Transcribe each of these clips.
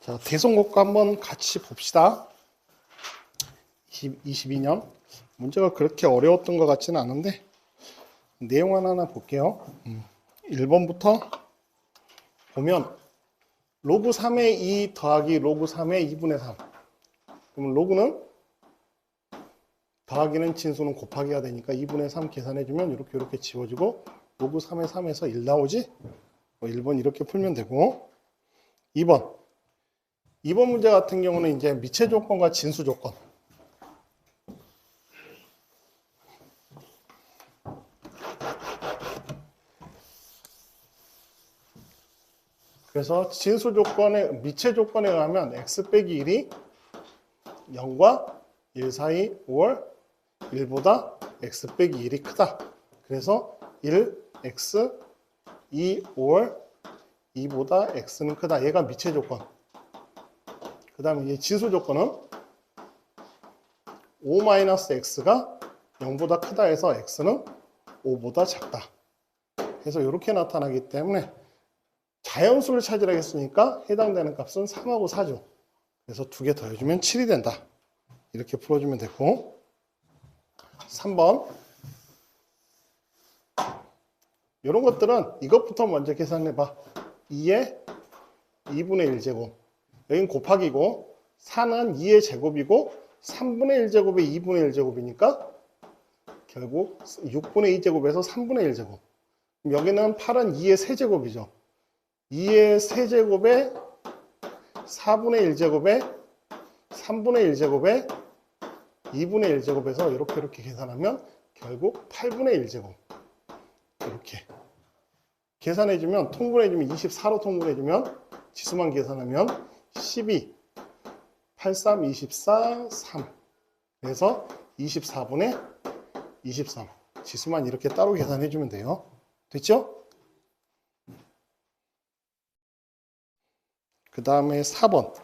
자, 대성고과 한번 같이 봅시다. 22년. 문제가 그렇게 어려웠던 것 같지는 않은데, 내용 하나 볼게요. 1번부터 보면, 로그 3의 2 더하기 로그 3의 2분의 3. 그럼 로그는 더하기는 진수는 곱하기가 되니까 2분의 3 계산해주면 이렇게 지워지고, 로그 3의 3에서 1 나오지? 1번 이렇게 풀면 되고, 2번 문제 같은 경우는 이제 미체 조건과 진수 조건. 그래서 진수 조건에, 미체 조건에 의하면 x 빼기 1이 0과 1 사이 5월 1보다 x 빼기 1이 크다. 그래서 1, x, 2, 5월 2보다 x는 크다. 얘가 미체 조건. 그 다음에 이 진수 조건은 5-x가 0보다 크다 해서 x는 5보다 작다. 그래서 이렇게 나타나기 때문에 자연수를 찾으라 했으니까 해당되는 값은 3하고 4죠. 그래서 두 개 더해주면 7이 된다. 이렇게 풀어주면 되고, 3번. 이런 것들은 이것부터 먼저 계산해봐. 2의 2분의 1제곱. 여긴 곱하기고, 4는 2의 제곱이고, 3분의 1제곱에 2분의 1제곱이니까 결국 6분의 2제곱에서 3분의 1제곱. 여기는 8은 2의 세제곱이죠. 2의 세제곱에 4분의 1제곱에 3분의 1제곱에 2분의 1제곱에서 이렇게 계산하면 결국 8분의 1제곱. 이렇게 계산해주면, 통분해주면 24로 통분해주면 지수만 계산하면 12, 83, 24, 3. 그래서 24분의 23. 지수만 이렇게 따로 계산해주면 돼요. 됐죠? 그 다음에 4번.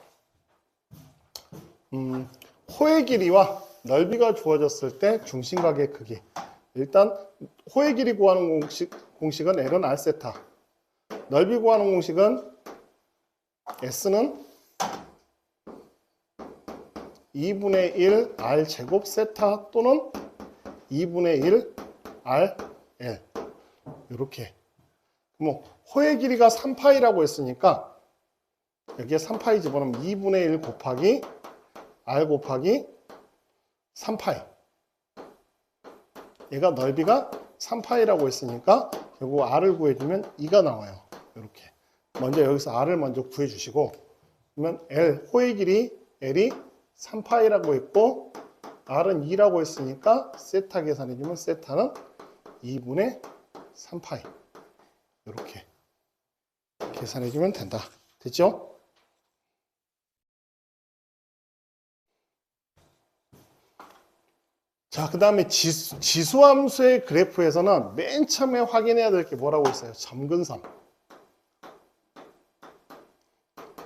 호의 길이와 넓이가 주어졌을 때 중심각의 크기. 일단 호의 길이 구하는 공식은 L은 R 세타. 넓이 구하는 공식은 S는 2분의 1 R 제곱 세타 또는 2분의 1 R L. 이렇게. 뭐 호의 길이가 3파이라고 했으니까 여기에 3파이 집어넣으면 2분의 1 곱하기 R 곱하기 3파이. 얘가 넓이가 3파이라고 했으니까 결국 R을 구해주면 2가 나와요. 이렇게. 먼저 여기서 R을 먼저 구해주시고, 그러면 L, 호의 길이 L이 3파이라고 했고 R은 2라고 했으니까 세타 계산해주면 세타는 2분의 3파이. 이렇게 계산해주면 된다. 됐죠? 자, 그 다음에 지수함수의 그래프에서는 맨 처음에 확인해야 될 게 뭐라고 있어요? 점근선.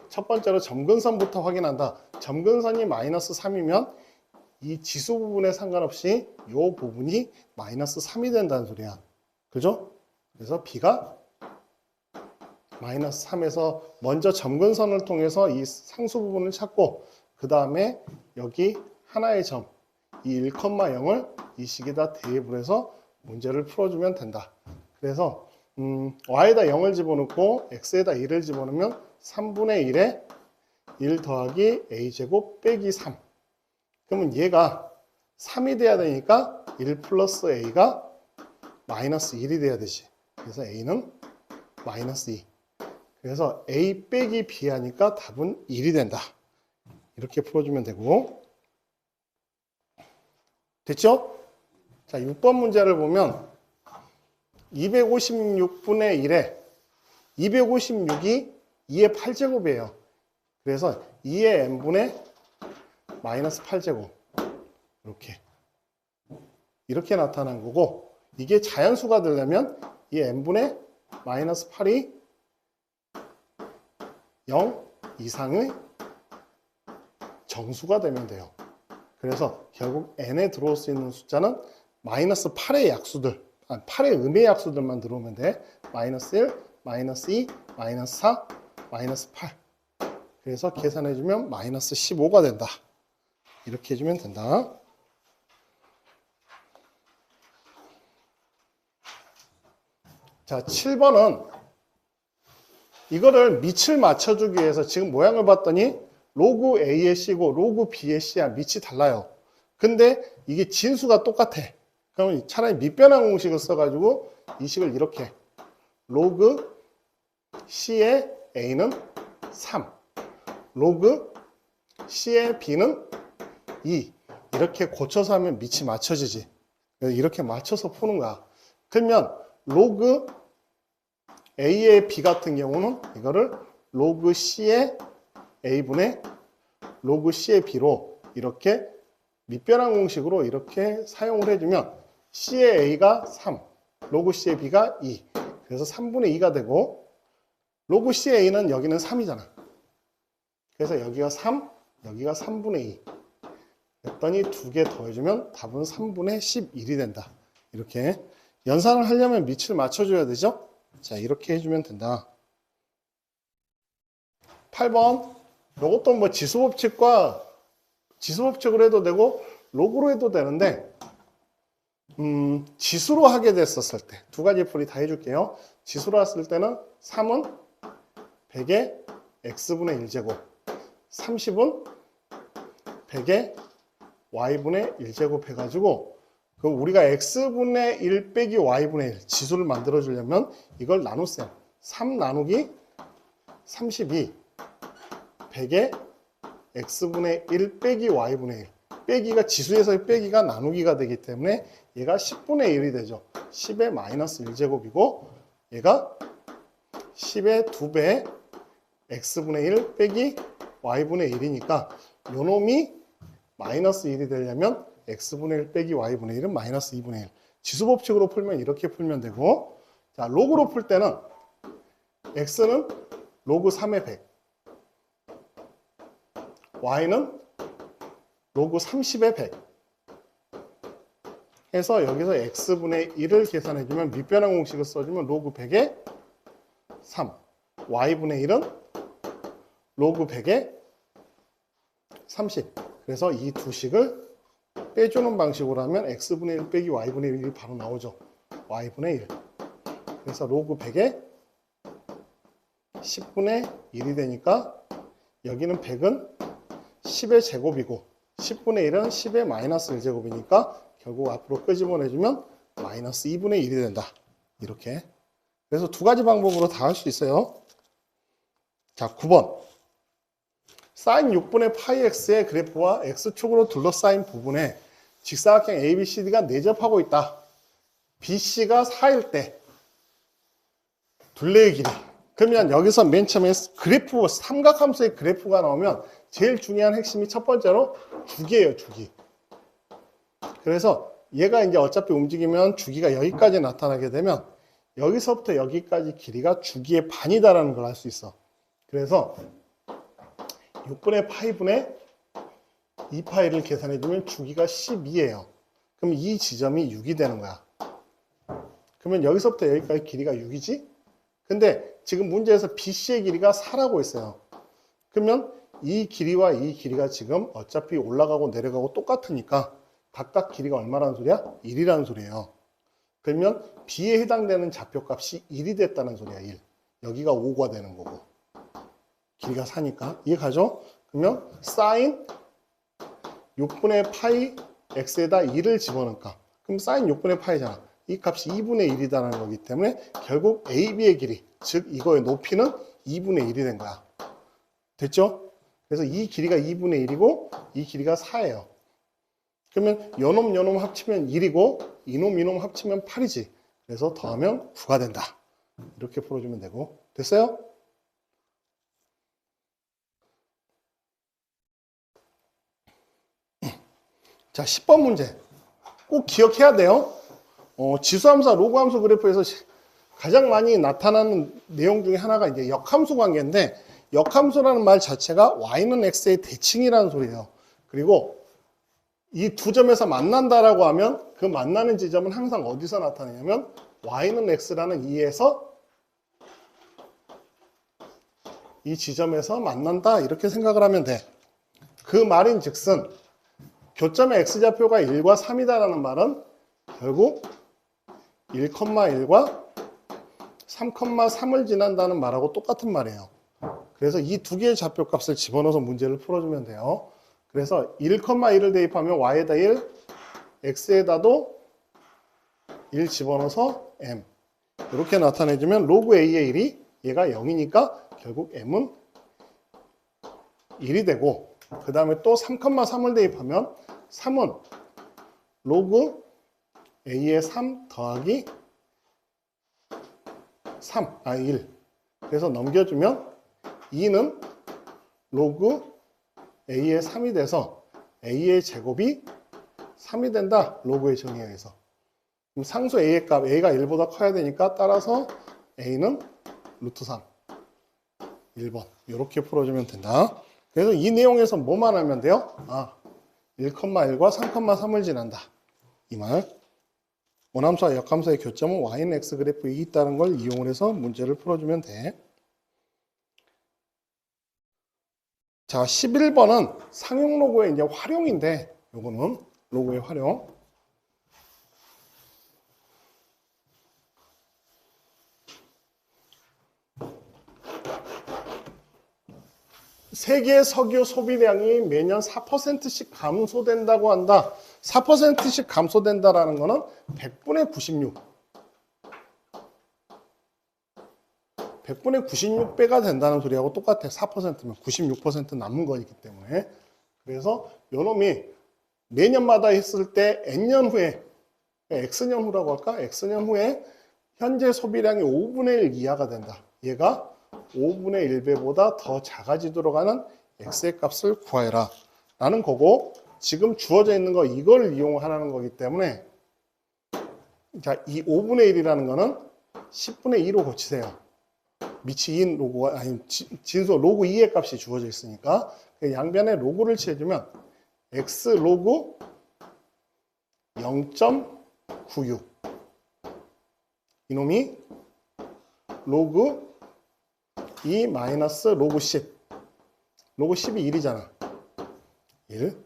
첫 번째로 점근선부터 확인한다. 점근선이 마이너스 3이면 이 지수 부분에 상관없이 이 부분이 마이너스 3이 된다는 소리야. 그죠? 그래서 B가 마이너스 3에서 먼저 점근선을 통해서 이 상수 부분을 찾고, 그 다음에 여기 하나의 점, 이 1,0을 이 식에다 대입을 해서 문제를 풀어주면 된다. 그래서 y에다 0을 집어넣고 x에다 1을 집어넣으면 3분의 1에 1 더하기 a제곱 빼기 3. 그러면 얘가 3이 돼야 되니까 1 플러스 a가 마이너스 1이 돼야 되지. 그래서 a는 마이너스 2. 그래서 a 빼기 b 하니까 답은 1이 된다. 이렇게 풀어주면 되고, 됐죠? 자, 6번 문제를 보면 256분의 1에 256이 2의 8제곱이에요. 그래서 2의 n분의 마이너스 8제곱. 이렇게 나타난 거고, 이게 자연수가 되려면 이 n분의 마이너스 8이 0 이상의 정수가 되면 돼요. 그래서 결국 n에 들어올 수 있는 숫자는 마이너스 8의 약수들, 8의 음의 약수들만 들어오면 돼. 마이너스 1, 마이너스 2, 마이너스 4, 마이너스 8. 그래서 계산해주면 마이너스 15가 된다. 이렇게 해주면 된다. 자, 7번은 이거를 밑을 맞춰주기 위해서 지금 모양을 봤더니 로그 A의 C고 로그 B의 C야 밑이 달라요. 근데 이게 진수가 똑같아. 그러면 차라리 밑변환 공식을 써가지고 이 식을 이렇게 로그 C의 A는 3, 로그 C의 B는 2 이렇게 고쳐서 하면 밑이 맞춰지지. 이렇게 맞춰서 푸는 거야. 그러면 로그 A의 B 같은 경우는 이거를 로그 C의 A분의 로그 C의 B로 이렇게 밑변환 공식으로 이렇게 사용을 해주면 C의 A가 3, 로그 C의 B가 2. 그래서 3분의 2가 되고 로그 C의 A는 여기는 3이잖아. 그래서 여기가 3, 여기가 3분의 2. 그랬더니 두 개 더해주면 답은 3분의 11이 된다. 이렇게 연산을 하려면 밑을 맞춰줘야 되죠? 자, 이렇게 해주면 된다. 8번 이것도 뭐 지수법칙과 지수법칙으로 해도 되고 로그로 해도 되는데 지수로 하게 됐었을 때 두 가지 풀이 다 해줄게요. 지수로 했을 때는 3은 100의 x분의 1제곱 30은 100의 y분의 1제곱 해가지고 그럼 우리가 x분의 1 빼기 y분의 1 지수를 만들어 주려면 이걸 나눗셈 3 나누기 32 100의 x분의 1 빼기 y분의 1 빼기가 지수에서의 빼기가 나누기가 되기 때문에 얘가 10분의 1이 되죠. 10의 마이너스 1제곱이고 얘가 10의 2배 x분의 1 빼기 y분의 1이니까 요 놈이 마이너스 1이 되려면 x분의 1 빼기 y분의 1은 마이너스 2분의 1. 지수법칙으로 풀면 이렇게 풀면 되고 자 로그로 풀 때는 x는 로그 3의 100 y는 로그 30의 100 해서 여기서 x분의 1을 계산해주면 밑변환 공식을 써주면 로그 100의 3 y분의 1은 로그 100의 30 그래서 이 두 식을 빼주는 방식으로 하면 x분의 1 빼기 y분의 1이 바로 나오죠. y분의 1 그래서 로그 100의 10분의 1이 되니까 여기는 100은 10의 제곱이고 10분의 1은 10의 마이너스 1제곱이니까 결국 앞으로 끄집어내주면 마이너스 2분의 1이 된다. 이렇게. 그래서 두 가지 방법으로 다 할 수 있어요. 자, 9번. 사인 6분의 파이 x의 그래프와 x축으로 둘러싸인 부분에 직사각형 ABCD가 내접하고 있다. BC가 4일 때 둘레의 길이. 그러면 여기서 맨 처음에 그래프, 삼각함수의 그래프가 나오면 제일 중요한 핵심이 첫 번째로 주기예요, 주기. 그래서 얘가 이제 어차피 움직이면 주기가 여기까지 나타나게 되면 여기서부터 여기까지 길이가 주기의 반이다라는 걸 알 수 있어. 그래서 6분의 파이분의 2파이를 계산해주면 주기가 12예요. 그럼 이 지점이 6이 되는 거야. 그러면 여기서부터 여기까지 길이가 6이지? 근데 지금 문제에서 BC의 길이가 4라고 했어요. 그러면 이 길이와 이 길이가 지금 어차피 올라가고 내려가고 똑같으니까 각각 길이가 얼마라는 소리야? 1이라는 소리예요. 그러면 B에 해당되는 좌표값이 1이 됐다는 소리야, 1. 여기가 5가 되는 거고. 길이가 4니까. 이해가죠? 그러면 사인 6분의 파이 x에다 2를 집어넣을까? 그럼 사인 6분의 파이잖아. 이 값이 2분의 1이다라는 거기 때문에 결국 AB의 길이, 즉 이거의 높이는 2분의 1이 된 거야. 됐죠? 그래서 이 길이가 2분의 1이고 이 길이가 4예요. 그러면 요놈 합치면 1이고 이놈 합치면 8이지. 그래서 더하면 9가 된다. 이렇게 풀어주면 되고. 됐어요? 자, 10번 문제. 꼭 기억해야 돼요. 지수함수와 로그함수 그래프에서 가장 많이 나타나는 내용 중에 하나가 이제 역함수 관계인데 역함수라는 말 자체가 y는 x의 대칭이라는 소리예요. 그리고 이 두 점에서 만난다라고 하면 그 만나는 지점은 항상 어디서 나타나냐면 y는 x라는 2에서 이 지점에서 만난다 이렇게 생각을 하면 돼. 그 말인 즉슨 교점의 x좌표가 1과 3이다라는 말은 결국 1,1과 3,3을 지난다는 말하고 똑같은 말이에요. 그래서 이 두 개의 좌표값을 집어넣어서 문제를 풀어주면 돼요. 그래서 1,1을 대입하면 y에다 1, x에다도 1 집어넣어서 m 이렇게 나타내주면 로그 a의 1이 얘가 0이니까 결국 m은 1이 되고, 그 다음에 또 3,3을 대입하면 3은 로그 a의 3 더하기 1. 그래서 넘겨주면 2는 로그 a의 3이 돼서 a의 제곱이 3이 된다. 로그의 정의에 의해서. 그럼 상수 a의 값, a가 1보다 커야 되니까 따라서 a는 루트 3. 1번. 이렇게 풀어주면 된다. 그래서 이 내용에서 뭐만 하면 돼요? 1,1과 3,3을 지난다. 이 말. 원함수와 역함수의 교점은 y는 x 그래프에 있다는 걸 이용을 해서 문제를 풀어주면 돼. 자, 11번은 상용 로고의 이제 활용인데, 요거는 로고의 활용. 세계 석유 소비량이 매년 4%씩 감소된다고 한다. 4%씩 감소된다라는 거는 100분의 96. 100분의 96배가 된다는 소리하고 똑같아. 4%면 96% 남은 거기 때문에. 그래서 요놈이 매년마다 했을 때 N년 후에, X년 후라고 할까? X년 후에 현재 소비량이 5분의 1 이하가 된다. 얘가 5분의 1배보다 더 작아지도록 하는 X의 값을 구하여라 라는 거고, 지금 주어져 있는 거 이걸 이용하라는 거기 때문에, 자, 이 5분의 1이라는 거는 10분의 2로 고치세요. 미치인 로그가, 아니, 진수 로그 2의 값이 주어져 있으니까 양변에 로그를 취해주면 x 로그 0.96 이놈이 로그 2 마이너스 로그 10. 로그 10이 1이잖아. 1.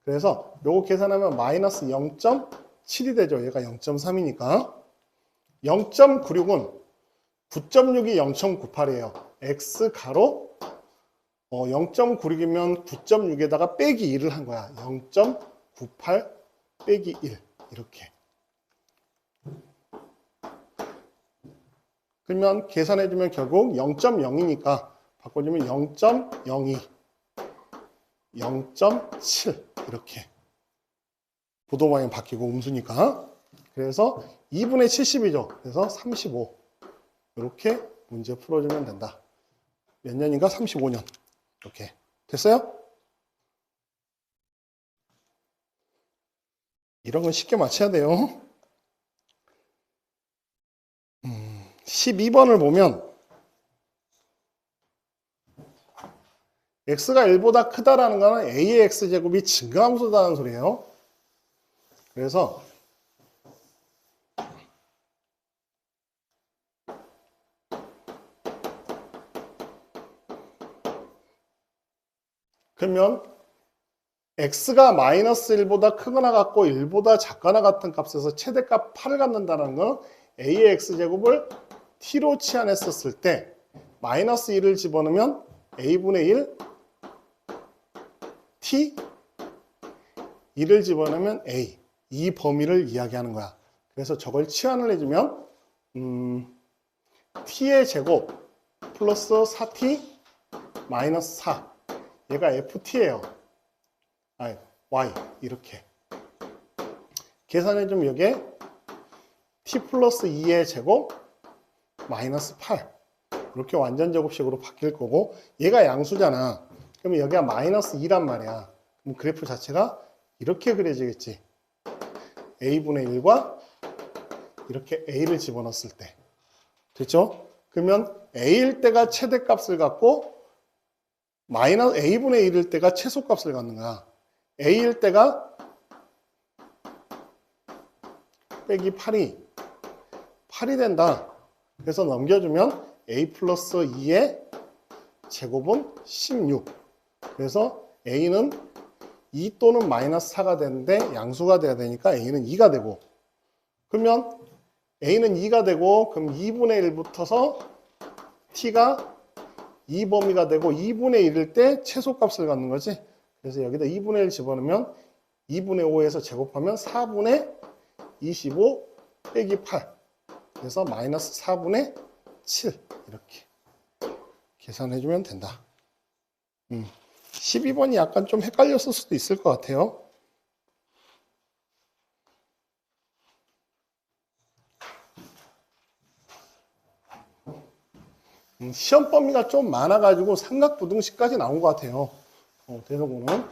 그래서 요거 계산하면 마이너스 0.7이 되죠. 얘가 0.3이니까. 0.96은 9.6이 0.98이에요. x 가로 0.96이면 9.6에다가 빼기 1을 한 거야. 0.98 빼기 1 이렇게. 그러면 계산해주면 결국 0.0이니까 바꿔주면 0.02, 0.7 이렇게. 부도 방향 바뀌고 음수니까. 그래서 2분의 70이죠. 그래서 35. 이렇게 문제 풀어주면 된다. 몇 년인가? 35년. 이렇게. 됐어요? 이런 건 쉽게 맞춰야 돼요. 12번을 보면 x가 1보다 크다라는 거는 a의 x제곱이 증가함수다는 소리예요. 그래서 그러면 x가 마이너스 1보다 크거나 같고 1보다 작거나 같은 값에서 최대값 8을 갖는다는 건 a의 x제곱을 t로 치환했었을 때 마이너스 1을 집어넣으면 a분의 1 t 1을 집어넣으면 a 이 범위를 이야기하는 거야. 그래서 저걸 치환을 해주면 t의 제곱 플러스 4t 마이너스 4 얘가 ft예요. y 이렇게 계산해주면 여기에 t 플러스 2의 제곱 마이너스 8 이렇게 완전 제곱식으로 바뀔 거고, 얘가 양수잖아. 그러면 여기가 마이너스 2란 말이야. 그럼 그래프 자체가 이렇게 그려지겠지. a분의 1과 이렇게 a를 집어넣었을 때. 됐죠? 그러면 a일 때가 최대값을 갖고 마이너스 a분의 1일 때가 최소값을 갖는 거야. a일 때가 빼기 8이 된다. 그래서 넘겨주면 a 플러스 2의 제곱은 16. 그래서 a는 2 또는 마이너스 4가 되는데 양수가 돼야 되니까 a는 2가 되고, 그러면 a는 2가 되고, 그럼 2분의 1 붙어서 t가 2범위가 되고 2분의 1일 때 최소값을 갖는 거지. 그래서 여기다 2분의 1 집어넣으면 2분의 5에서 제곱하면 4분의 25 빼기 8. 그래서 마이너스 4분의 7. 이렇게 계산해주면 된다. 12번이 약간 좀 헷갈렸을 수도 있을 것 같아요. 시험 범위가 좀 많아가지고 삼각부등식까지 나온 것 같아요. 대성고는.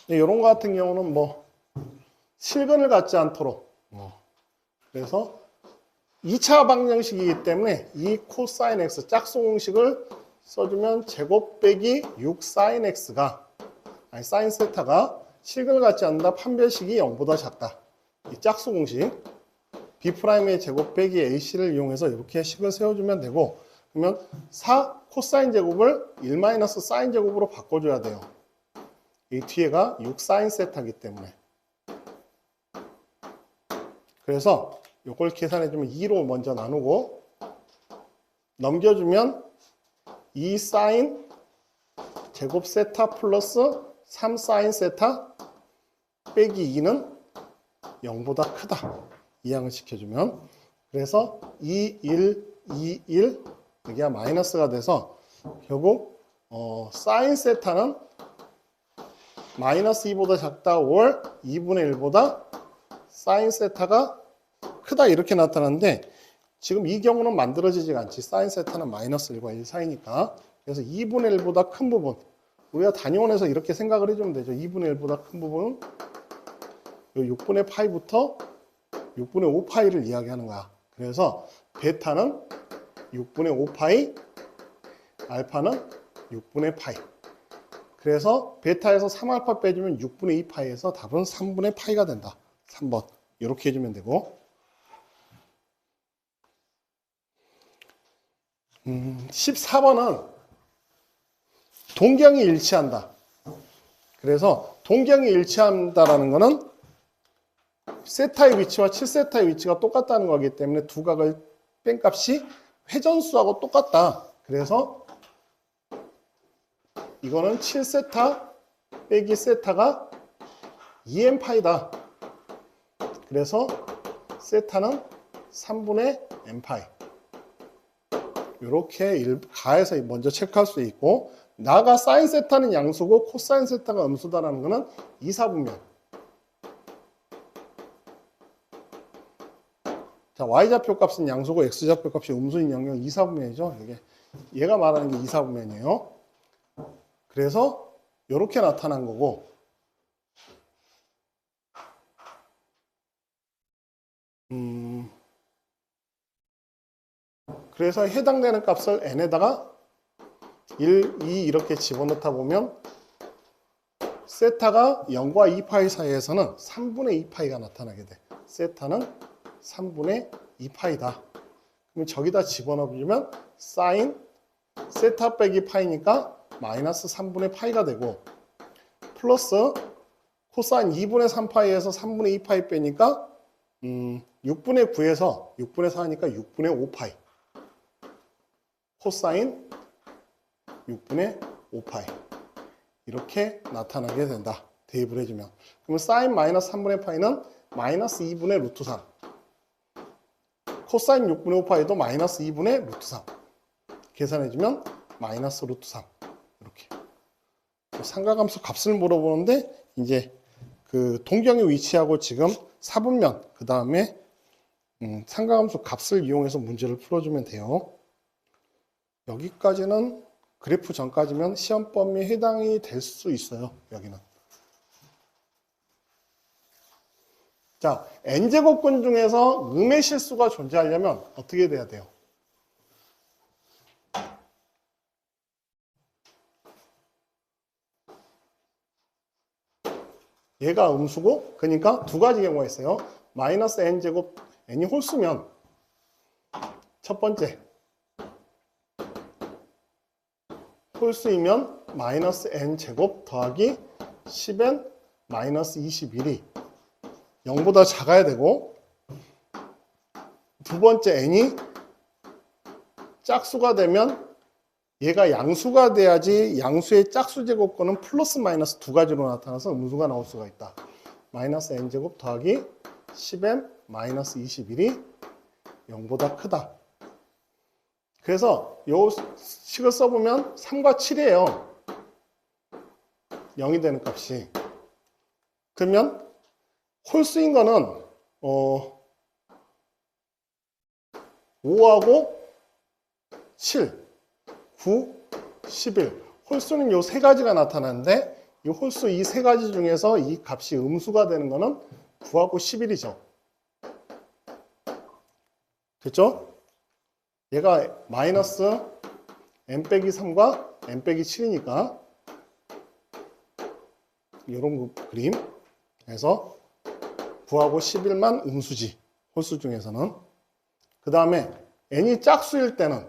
이런 거 같은 경우는 뭐 실근을 갖지 않도록. 그래서 2차 방정식이기 때문에 이 코사인 x 짝수공식을 써주면 제곱 빼기 6 사인 x가, 아니 사인 세타가 실근을 갖지 않는다. 판별식이 0보다 작다. 이 짝수공식. B'의 제곱 빼기 AC를 이용해서 이렇게 식을 세워주면 되고, 그러면 4 코사인 제곱을 1 사인 제곱으로 바꿔줘야 돼요. 이 뒤에가 6 사인 세타이기 때문에. 그래서 이걸 계산해주면 2로 먼저 나누고 넘겨주면 2 사인 제곱 세타 플러스 3 사인 세타 빼기 2는 0보다 크다. 이항을 시켜주면, 그래서 2, 1, 2, 1 여기가 마이너스가 돼서 결국 사인 세타는 마이너스 2보다 작다 or 2분의 1보다 사인 세타가 크다 이렇게 나타나는데, 지금 이 경우는 만들어지지가 않지. 사인 세타는 마이너스 1과 1 사이니까. 그래서 2분의 1보다 큰 부분, 우리가 단위원에서 이렇게 생각을 해주면 되죠. 2분의 1보다 큰 부분은 6분의 파이부터 6분의 5파이를 이야기하는 거야. 그래서 베타는 6분의 5파이, 알파는 6분의 파이. 그래서 베타에서 3알파 빼주면 6분의 2파이에서 답은 3분의 파이가 된다. 3번. 이렇게 해주면 되고. 14번은 동경이 일치한다. 그래서 동경이 일치한다라는 거는 세타의 위치와 7세타의 위치가 똑같다는 거기 때문에 두 각을 뺀 값이 회전수하고 똑같다. 그래서 이거는 7세타 빼기 세타가 2n파이다. 그래서 세타는 3분의 n파이. 이렇게 가에서 먼저 체크할 수 있고, 나가 사인 세타는 양수고 코사인 세타가 음수다라는 거는 이사분면. 자, y좌표 값은 양수고 x좌표 값이 음수인 영역 이사분면이죠. 얘가 말하는 게 이사분면이에요. 그래서 이렇게 나타난 거고, 그래서 해당되는 값을 n에다가 1, 2 이렇게 집어넣다 보면 세타가 0과 2파이 사이에서는 3분의 2파이가 나타나게 돼. 세타는 3분의 2파이다. 그럼 저기다 집어넣으면 사인 세타 빼기 파이니까 마이너스 3분의 파이가 되고, 플러스 코사인 2분의 3파이에서 3분의 2파이 빼니까 6분의 9에서 6분의 4니까 6분의 5파이. 코사인 6분의 5파이. 이렇게 나타나게 된다. 대입을 해주면. 그러면 사인 마이너스 3분의 파이는 마이너스 2분의 루트 3. 코사인 6분의 5파이도 마이너스 2분의 루트 3. 계산해주면 마이너스 루트 3. 이렇게. 삼각함수 값을 물어보는데, 이제 그 동경의 위치하고 지금 사분면, 그 다음에 삼각함수 값을 이용해서 문제를 풀어주면 돼요. 여기까지는 그래프 전까지면 시험 범위에 해당이 될 수 있어요. 여기는. 자, n제곱근 중에서 음의 실수가 존재하려면 어떻게 돼야 돼요? 얘가 음수고, 그러니까 두 가지 경우가 있어요. 마이너스 n제곱, n이 홀수면 첫 번째 홀수이면 마이너스 n제곱 더하기 10n 마이너스 21이 0보다 작아야 되고, 두 번째 n이 짝수가 되면 얘가 양수가 돼야지 양수의 짝수 제곱권은 플러스 마이너스 두 가지로 나타나서 음수가 나올 수가 있다. 마이너스 n제곱 더하기 10n 마이너스 21이 0보다 크다. 그래서 요 식을 써보면 3과 7이에요. 0이 되는 값이. 그러면 홀수인 거는 5하고 7, 9, 11. 홀수는 요 세 가지가 나타나는데 이 홀수 이 세 가지 중에서 이 값이 음수가 되는 거는 9하고 11이죠. 됐죠? 얘가 마이너스 n 빼기 3과 n 빼기 7이니까 이런 그림. 그래서 9하고 11만 음수지. 홀수 중에서는. 그 다음에 n이 짝수일 때는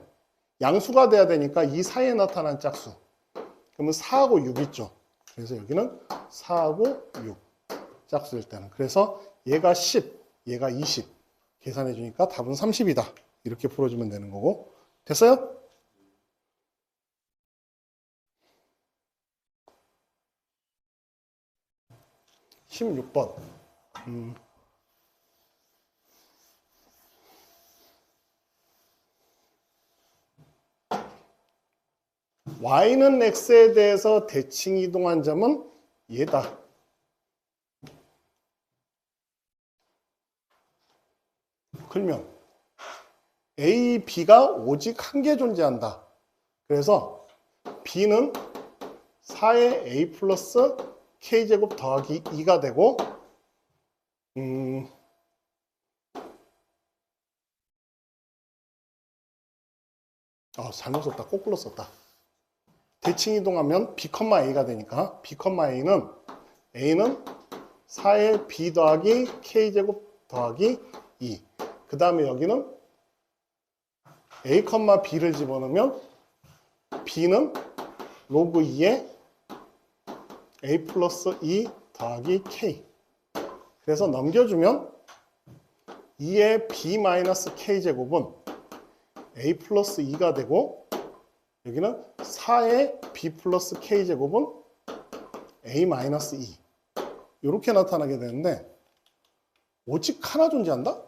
양수가 돼야 되니까 이 사이에 나타난 짝수. 그러면 4하고 6 있죠. 그래서 여기는 4하고 6. 짝수일 때는. 그래서 얘가 10, 얘가 20. 계산해 주니까 답은 30이다. 이렇게 풀어주면 되는 거고. 됐어요? (16번) y는 x에 대해서 대칭 이동한 점은 얘다. 그러면 a, b가 오직 한 개 존재한다. 그래서 b는 4의 a 플러스 k제곱 더하기 2가 되고 잘못 썼다. 거꾸로 썼다. 대칭 이동하면 b, a가 되니까 b, a는 4의 b 더하기 k제곱 더하기 2. 그 다음에 여기는 a, b를 집어넣으면 b는 로그 2의 a 플러스 2 더하기 k. 그래서 넘겨주면 2의 b 마이너스 k제곱은 a 플러스 2가 되고 여기는 4의 b 플러스 k제곱은 a 마이너스 2. 이렇게 나타나게 되는데 오직 하나 존재한다?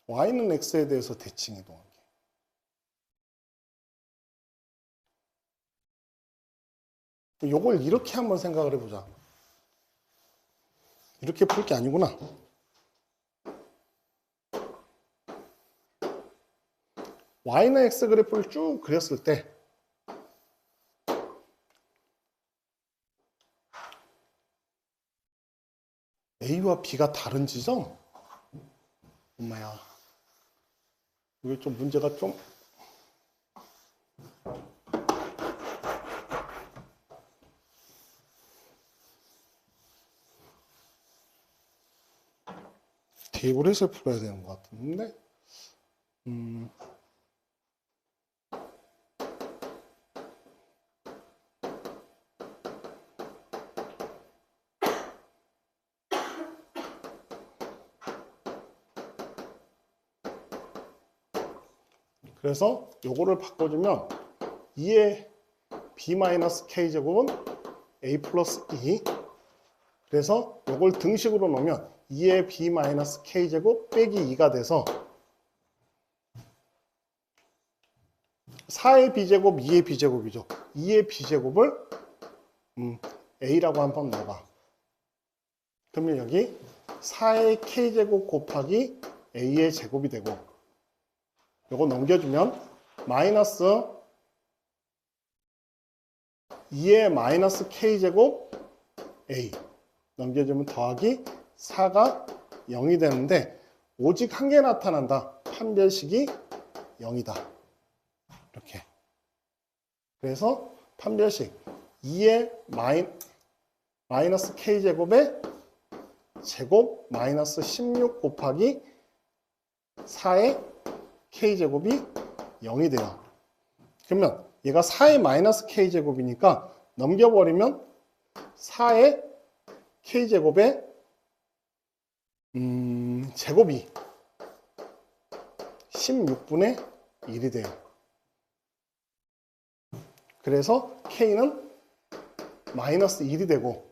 y는 x에 대해서 대칭 이동한 게. 요걸 이렇게 한번 생각을 해보자. 이렇게 풀 게 아니구나. y는 x 그래프를 쭉 그렸을 때 a와 b가 다른 지점? 엄마야. 이게 좀 문제가 좀 테이블에서 풀어야 되는 것 같은데 그래서 요거를 바꿔주면 2의 b-k제곱은 a 플러스 2. 그래서 요걸 등식으로 놓으면 2의 b-k제곱 빼기 2가 돼서 4의 b제곱, 2의 b제곱이죠. 2의 b제곱을 a라고 한번 넣어봐. 그러면 여기 4의 k제곱 곱하기 a의 제곱이 되고 요거 넘겨주면 마이너스 2의 마이너스 k제곱 a 넘겨주면 더하기 4가 0이 되는데 오직 한 개 나타난다. 판별식이 0이다. 이렇게. 그래서 판별식 2의 마이너스 k제곱의 제곱 마이너스 16 곱하기 4의 k제곱이 0이 돼요. 그러면 얘가 4의 마이너스 k제곱이니까 넘겨버리면 4의 k제곱의 제곱이 16분의 1이 돼요. 그래서 k는 마이너스 1이 되고,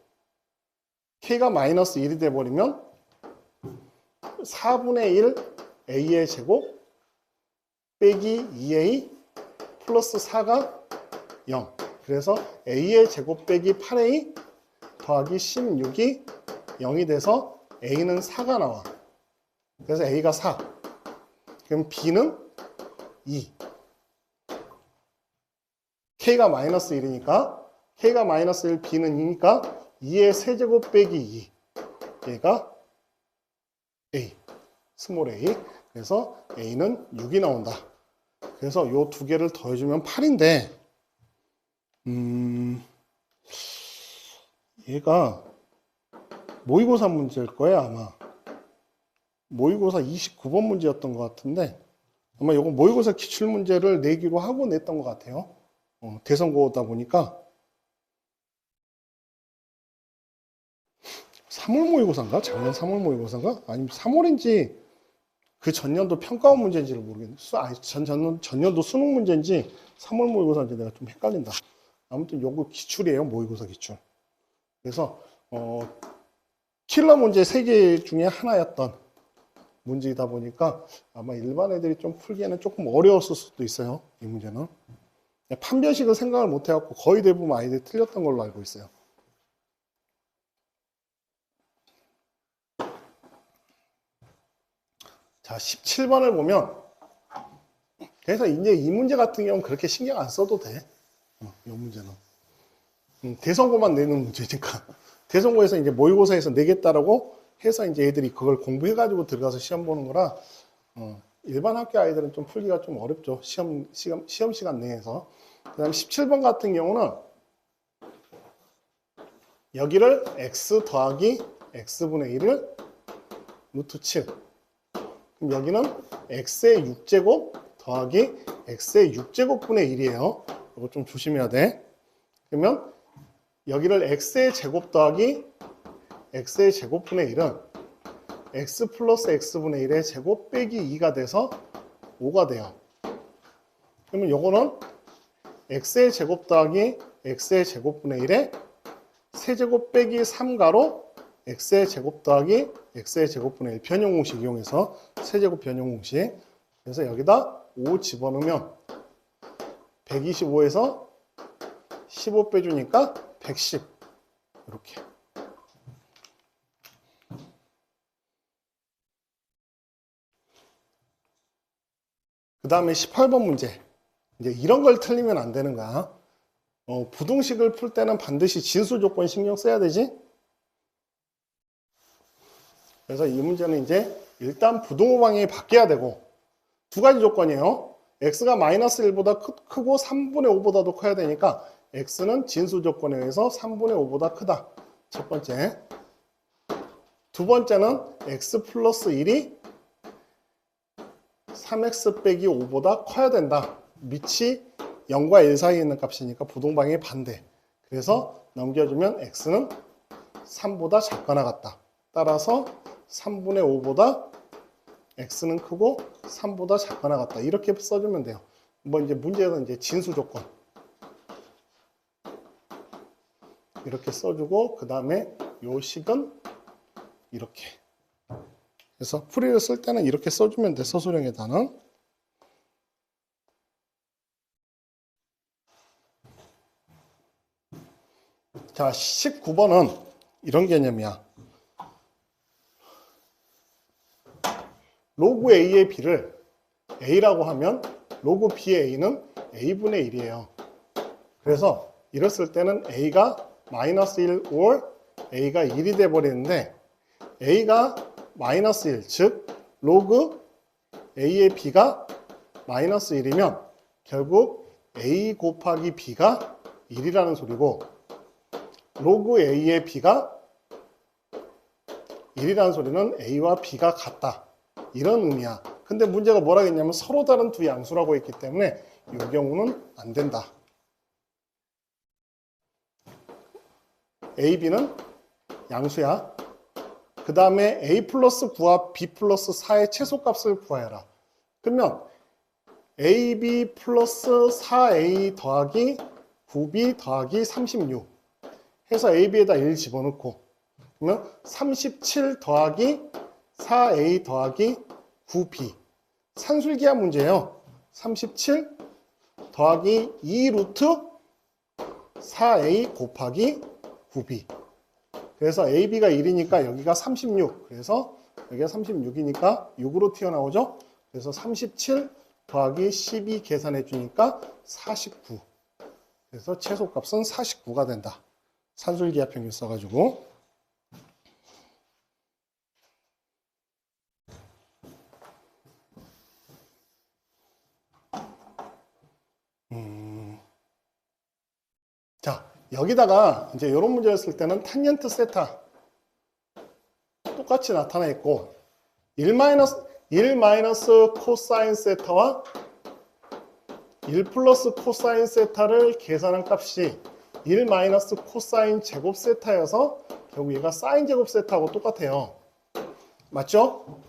k가 마이너스 1이 돼버리면 4분의 1 a의 제곱 빼기 2a 플러스 4가 0. 그래서 a의 제곱 빼기 8a 더하기 16이 0이 돼서 a는 4가 나와. 그래서 a가 4. 그럼 b는 2. k가 마이너스 1이니까 k가 마이너스 1, b는 2니까 2의 세제곱 빼기 2. 얘가 a, 스몰 a. 그래서 a는 6이 나온다. 그래서 요 두 개를 더해주면 8인데, 얘가 모의고사 문제일 거예요, 아마. 모의고사 29번 문제였던 것 같은데, 아마 요거 모의고사 기출문제를 내기로 하고 냈던 것 같아요. 대선고다 보니까. 3월 모의고사인가? 작년 3월 모의고사인가? 아니면 3월인지 그 전년도 평가원 문제인지를 모르겠네. 아니, 전년도 수능 문제인지 3월 모의고사인지 내가 좀 헷갈린다. 아무튼 요거 기출이에요, 모의고사 기출. 그래서 킬러 문제 3개 중에 하나였던 문제이다 보니까 아마 일반 애들이 좀 풀기에는 조금 어려웠을 수도 있어요, 이 문제는. 판별식을 생각을 못 해갖고 거의 대부분 아이들이 틀렸던 걸로 알고 있어요. 자, 17번을 보면, 그래서 이제 이 문제 같은 경우는 그렇게 신경 안 써도 돼. 이 문제는. 대선고만 내는 문제니까. 대선고에서 이제 모의고사에서 내겠다라고 해서 이제 애들이 그걸 공부해가지고 들어가서 시험 보는 거라, 일반 학교 아이들은 좀 풀기가 좀 어렵죠. 시험 시간 내에서. 그 다음 17번 같은 경우는 여기를 x 더하기 x분의 1을 루트 7. 그럼 여기는 x의 6제곱 더하기 x의 6제곱분의 1이에요. 이거 좀 조심해야 돼. 그러면 여기를 x의 제곱 더하기 x의 제곱분의 1은 x 플러스 x분의 1의 제곱 빼기 2가 돼서 5가 돼요. 그러면 요거는 x의 제곱 더하기 x의 제곱분의 1의 세제곱 빼기 3가로 x의 제곱 더하기 x의 제곱분의 1 변형 공식 이용해서 세제곱 변형 공식. 그래서 여기다 5 집어넣으면 125에서 15 빼주니까 110. 이렇게. 그 다음에 18번 문제. 이제 이런 걸 틀리면 안 되는 거야. 부등식을 풀 때는 반드시 진수 조건 신경 써야 되지. 그래서 이 문제는 이제 일단 부등호 방향이 바뀌어야 되고, 두 가지 조건이에요. x가 마이너스 1보다 크고 3분의 5보다도 커야 되니까 x는 진수 조건에 의해서 3분의 5보다 크다. 첫 번째. 두 번째는 x 플러스 1이 3x 빼기 5보다 커야 된다. 밑이 0과 1 사이에 있는 값이니까 부동방향이 반대. 그래서 넘겨주면 x는 3보다 작거나 같다. 따라서 3분의 5보다 x는 크고 3보다 작거나 같다. 이렇게 써주면 돼요. 뭐 이제 문제는 이제 진수 조건. 이렇게 써주고, 그 다음에 요 식은 이렇게. 그래서 풀이를 쓸 때는 이렇게 써주면 돼, 서술형에다는. 자, 19번은 이런 개념이야. 로그 a의 b를 a라고 하면 로그 b의 a는 a분의 1이에요. 그래서 이랬을 때는 a가 마이너스 1 or a가 1이 돼버리는데, a가 마이너스 1, 즉 로그 a의 b가 마이너스 1이면 결국 a 곱하기 b가 1이라는 소리고, 로그 a의 b가 1이라는 소리는 a와 b가 같다. 이런 의미야. 근데 문제가 뭐라 했냐면 서로 다른 두 양수라고 했기 때문에 이 경우는 안 된다. A, B는 양수야. 그 다음에 A 플러스 9와 B 플러스 4의 최소값을 구하여라. 그러면 AB 플러스 4A 더하기 9B 더하기 36 해서 AB에다 1 집어넣고 그러면 37 더하기 4A 더하기 9B 산술기하 문제예요. 37 더하기 2 루트 4A 곱하기 9B 그래서 AB가 1이니까 여기가 36 그래서 여기가 36이니까 6으로 튀어나오죠. 그래서 37 더하기 12 계산해 주니까 49 그래서 최소값은 49가 된다. 산술기하 평균 써가지고 자 여기다가 이제 이런 문제였을 때는 탄젠트 세타 똑같이 나타나 있고 1 코사인 세타와 1 플러스 코사인 세타를 계산한 값이 1 코사인 제곱 세타여서 결국 얘가 사인 제곱 세타하고 똑같아요. 맞죠?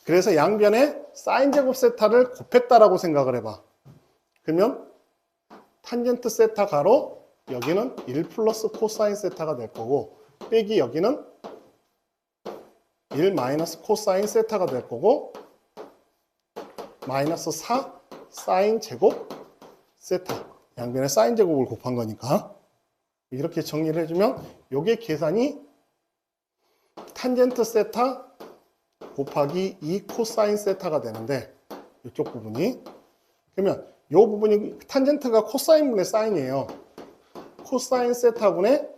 그래서 양변에 사인 제곱 세타를 곱했다라고 생각을 해봐. 그러면 탄젠트 세타 가로 여기는 1 플러스 코사인 세타가 될 거고 빼기 여기는 1 마이너스 코사인 세타가 될 거고 마이너스 4 사인 제곱 세타 양변에 사인 제곱을 곱한 거니까 이렇게 정리를 해주면 요게 계산이 탄젠트 세타 곱하기 2 코사인 세타가 되는데 이쪽 부분이 그러면 이 부분이 탄젠트가 코사인분의 사인이에요. 코사인 세타분의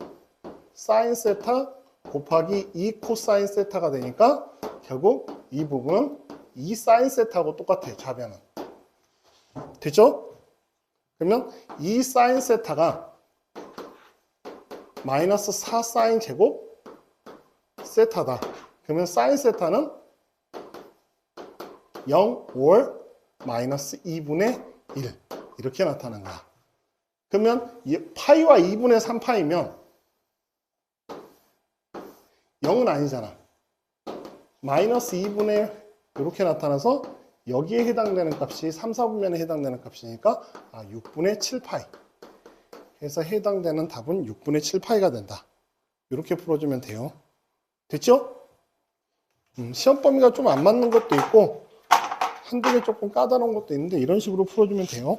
사인 세타 곱하기 2 코사인 세타가 되니까 결국 이 부분은 2 사인 세타하고 똑같아요. 좌변은. 됐죠? 그러면 2 사인 세타가 마이너스 4 사인 제곱 세타다. 그러면 사인 세타는 0, 5월 마이너스 2분의 1 이렇게 나타나는 거야. 그러면 파이와 2분의 3파이면 0은 아니잖아. 마이너스 2분의 이렇게 나타나서 여기에 해당되는 값이 3, 4분면에 해당되는 값이니까 6분의 7파이 그래서 해당되는 답은 6분의 7파이가 된다. 이렇게 풀어주면 돼요. 됐죠? 시험 범위가 좀 안 맞는 것도 있고 한두 개 조금 까다로운 것도 있는데 이런 식으로 풀어주면 돼요.